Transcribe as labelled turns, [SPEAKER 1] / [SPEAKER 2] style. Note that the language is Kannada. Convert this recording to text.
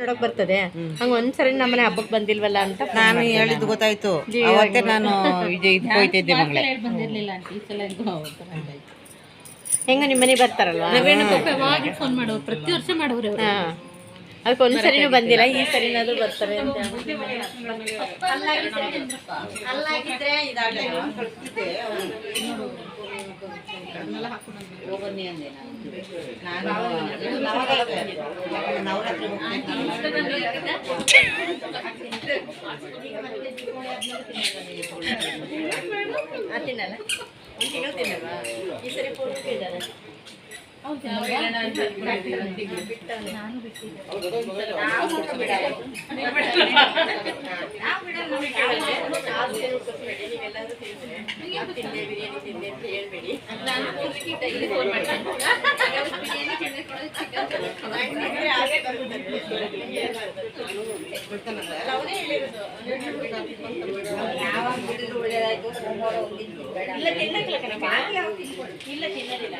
[SPEAKER 1] ನೋಡಕ್ ಬರ್ತದೆ ಹಂಗ ಒಂದ್ಸರಿ ನಮ್ಮನೆ ಹಬ್ಬಕ್ಕೆ ಬಂದಿಲ್ವಲ್ಲ ಅಂತ
[SPEAKER 2] ನಾನು ಹೇಳಿದ್ದು ಗೊತ್ತಾಯ್ತು. ಅವತ್ತೇ ನಾನು ಇದು ಹೋಯ್ತಿದ್ದೆ ಮಗಳೇ.
[SPEAKER 1] ಹೆಂಗ ನಿಮ್ಮ ಮನೆ ಬರ್ತಾರಲ್ವಾ
[SPEAKER 3] ಫೋನ್ ಮಾಡೋರು, ಪ್ರತಿ ವರ್ಷ ಮಾಡೋರು ಅವ್ರು.
[SPEAKER 1] ಅದಕ್ಕೆ ಒಂದ್ಸರಿನೂ ಬಂದಿಲ್ಲ, ಈ ಸರಿನಾದ್ರೂ ಬರ್ತಾರೆ ಅಂತ. ಅಲ್ಲಾಗಿದ್ರೆ ತಿನ್ನಲ್ಲ, ತಿನ್ನಲ್ವಾ ಈ ಸರಿ ಇದ್ದಾರೆ. ನಾನು ಇಲ್ಲ ತಿನ್ನಕ್ಕಿಲ್ಲ, ಇಲ್ಲ ತಿನ್ನೋದಿಲ್ಲ.